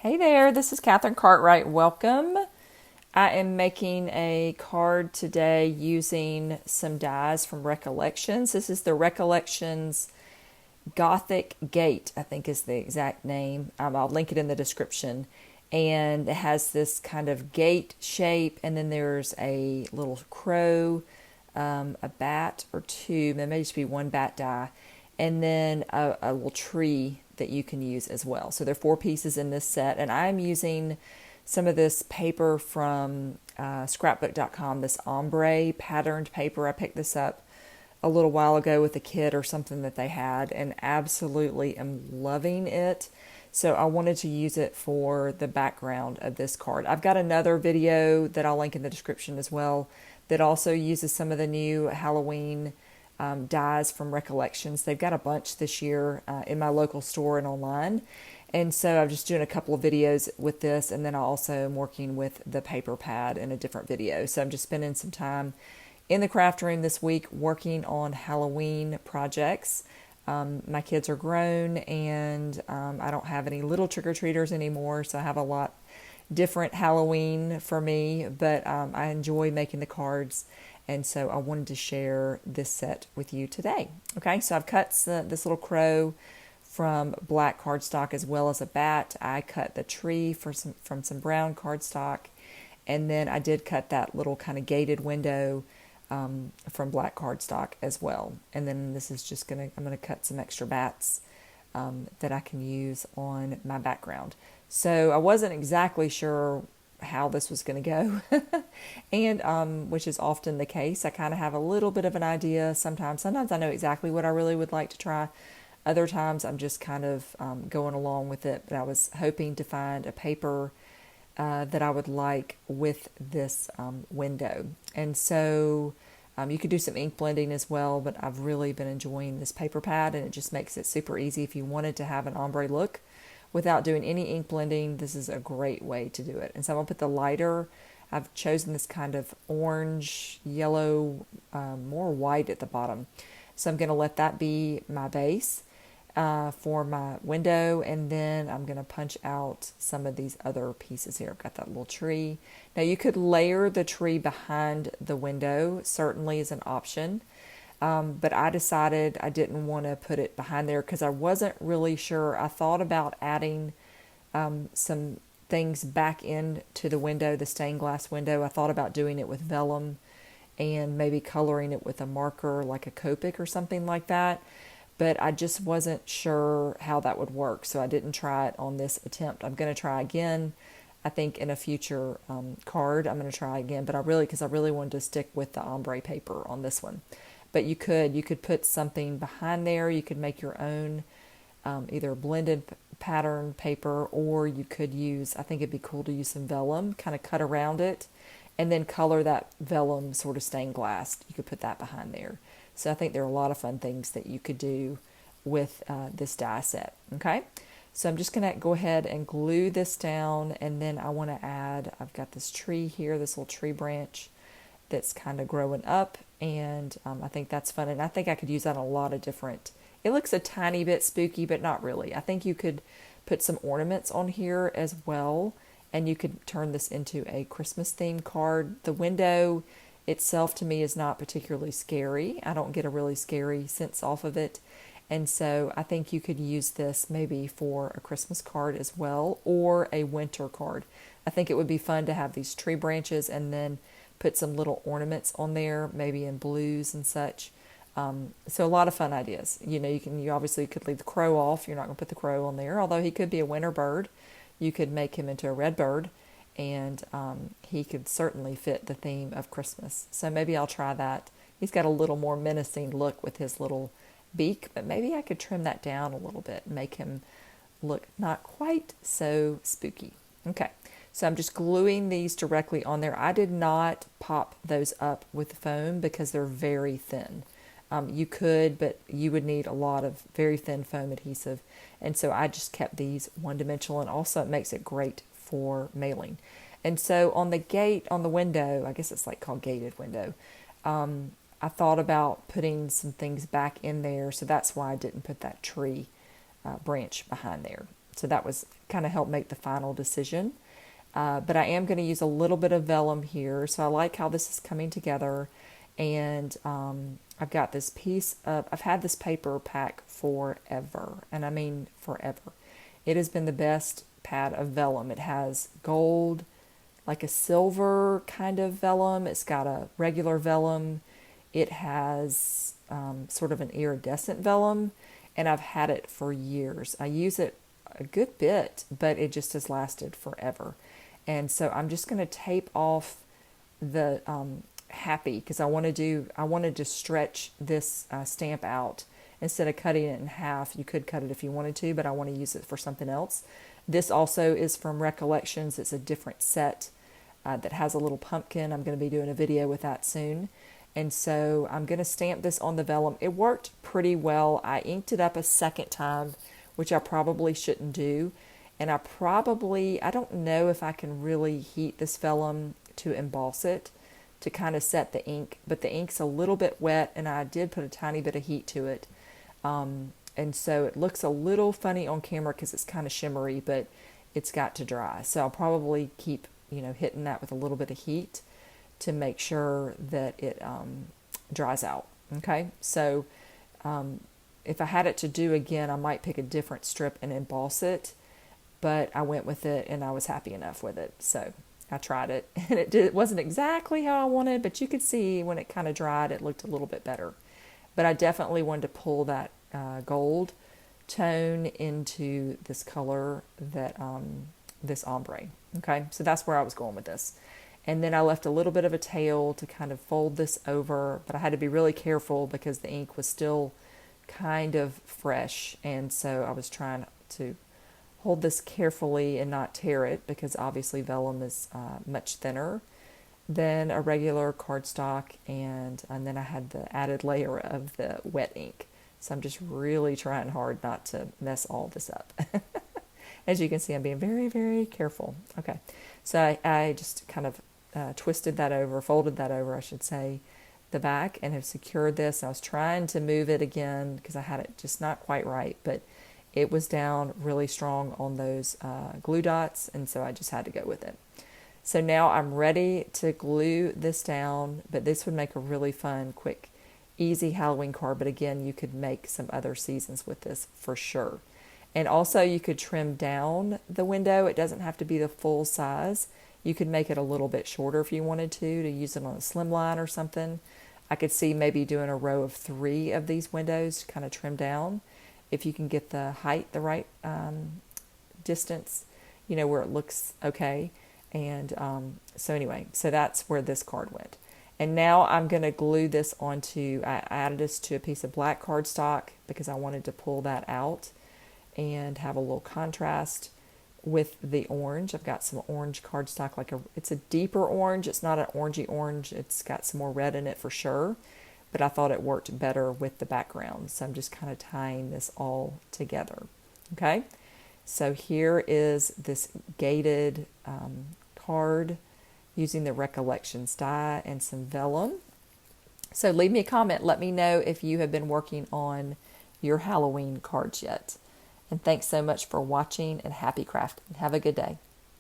Hey there, this is Katherine Cartwright. Welcome. I am making a card today using some dies from Recollections. This is the Recollections Gothic Gate, I think is the exact name. I'll link it in the description. And it has this kind of gate shape, and then there's a little crow, a bat or two, there may just be one bat die, and then a little tree that you can use as well. So there are 4 pieces in this set, and I'm using some of this paper from scrapbook.com, this ombre patterned paper. I picked this up a little while ago with a kit or something that they had, and absolutely am loving it. So I wanted to use it for the background of this card. I've got another video that I'll link in the description as well that also uses some of the new Halloween dies from Recollections. They've got a bunch this year in my local store and online. And so I'm just doing a couple of videos with this, and then I also am working with the paper pad in a different video. So I'm just spending some time in the craft room this week working on Halloween projects. My kids are grown, and I don't have any little trick-or-treaters anymore, so I have a lot different Halloween for me, but I enjoy making the cards, and so I wanted to share this set with you today. Okay, so I've cut this little crow from black cardstock as well as a bat. I cut the tree from some brown cardstock, and then I did cut that little kind of gated window from black cardstock as well. And then this is just I'm gonna cut some extra bats that I can use on my background. So I wasn't exactly sure how this was going to go, and which is often the case. I kind of have a little bit of an idea sometimes. Sometimes I know exactly what I really would like to try. Other times I'm just kind of going along with it. But I was hoping to find a paper that I would like with this window. And so you could do some ink blending as well, but I've really been enjoying this paper pad, and it just makes it super easy. If you wanted to have an ombre look without doing any ink blending, this is a great way to do it. And so I'm going to put the lighter, I've chosen this kind of orange, yellow, more white at the bottom. So I'm going to let that be my base for my window, and then I'm going to punch out some of these other pieces here. I've got that little tree. Now you could layer the tree behind the window, certainly is an option, but I decided I didn't want to put it behind there because I wasn't really sure. I thought about adding some things back into the window, the stained glass window. I thought about doing it with vellum and maybe coloring it with a marker like a Copic or something like that. But I just wasn't sure how that would work, so I didn't try it on this attempt. I'm going to try again. I think in a future card, I'm going to try again, but because I really wanted to stick with the ombre paper on this one. But you could put something behind there. You could make your own either blended pattern paper, or you could use, I think it'd be cool to use some vellum, kind of cut around it, and then color that vellum sort of stained glass. You could put that behind there. So I think there are a lot of fun things that you could do with this die set. Okay, so I'm just going to go ahead and glue this down, and then I want to add, I've got this tree here, this little tree branch that's kind of growing up, and I think that's fun, and I think I could use that on a lot of different, it looks a tiny bit spooky, but not really. I think you could put some ornaments on here as well, and you could turn this into a Christmas themed card. The window itself to me is not particularly scary. I don't get a really scary sense off of it. And so I think you could use this maybe for a Christmas card as well, or a winter card. I think it would be fun to have these tree branches and then put some little ornaments on there, maybe in blues and such. So a lot of fun ideas. You obviously could leave the crow off. You're not going to put the crow on there, although he could be a winter bird. You could make him into a red bird, and he could certainly fit the theme of Christmas. So maybe I'll try that. He's got a little more menacing look with his little beak, but maybe I could trim that down a little bit and make him look not quite so spooky. Okay, so I'm just gluing these directly on there. I did not pop those up with foam because they're very thin. You could, but you would need a lot of very thin foam adhesive, and so I just kept these one-dimensional, and also it makes it great for mailing. And so on the gate, on the window, I guess it's like called gated window, I thought about putting some things back in there, so that's why I didn't put that tree branch behind there. So that was kind of helped make the final decision. But I am going to use a little bit of vellum here. So I like how this is coming together. And I've got this piece of, I've had this paper pack forever. And I mean forever. It has been the best pad of vellum. It has gold, like a silver kind of vellum. It's got a regular vellum. It has sort of an iridescent vellum. And I've had it for years. I use it a good bit, but it just has lasted forever. And so I'm just going to tape off the happy, because I wanted to stretch this stamp out instead of cutting it in half. You could cut it if you wanted to, but I want to use it for something else. This also is from Recollections. It's a different set that has a little pumpkin. I'm going to be doing a video with that soon. And so I'm going to stamp this on the vellum. It worked pretty well. I inked it up a second time, which I probably shouldn't do. And I don't know if I can really heat this vellum to emboss it to kind of set the ink, but the ink's a little bit wet and I did put a tiny bit of heat to it. And so it looks a little funny on camera because it's kind of shimmery, but it's got to dry. So I'll probably keep, hitting that with a little bit of heat to make sure that it dries out. Okay, so if I had it to do again, I might pick a different strip and emboss it, but I went with it and I was happy enough with it. So I tried it and it wasn't exactly how I wanted, but you could see when it kind of dried, it looked a little bit better. But I definitely wanted to pull that gold tone into this color, that this ombre. Okay, so that's where I was going with this. And then I left a little bit of a tail to kind of fold this over, but I had to be really careful because the ink was still kind of fresh. And so I was trying to hold this carefully and not tear it, because obviously vellum is much thinner than a regular cardstock. And then I had the added layer of the wet ink. So I'm just really trying hard not to mess all this up. As you can see, I'm being very, very careful. Okay, so I just kind of folded that over, I should say, the back, and have secured this. I was trying to move it again because I had it just not quite right, but it was down really strong on those glue dots, and so I just had to go with it. So now I'm ready to glue this down, but this would make a really fun, quick, easy Halloween card. But again, you could make some other seasons with this for sure. And also you could trim down the window. It doesn't have to be the full size. You could make it a little bit shorter if you wanted to use it on a slimline or something. I could see maybe doing a row of 3 of these windows to kind of trim down, if you can get the height the right distance, where it looks okay. And so anyway, so that's where this card went. And now I'm going to glue this onto, I added this to a piece of black cardstock because I wanted to pull that out and have a little contrast with the orange. I've got some orange cardstock, it's a deeper orange. It's not an orangey orange. It's got some more red in it for sure, but I thought it worked better with the background. So I'm just kind of tying this all together. Okay, so here is this gated card using the Recollections die and some vellum. So leave me a comment. Let me know if you have been working on your Halloween cards yet. And thanks so much for watching, and happy crafting. Have a good day.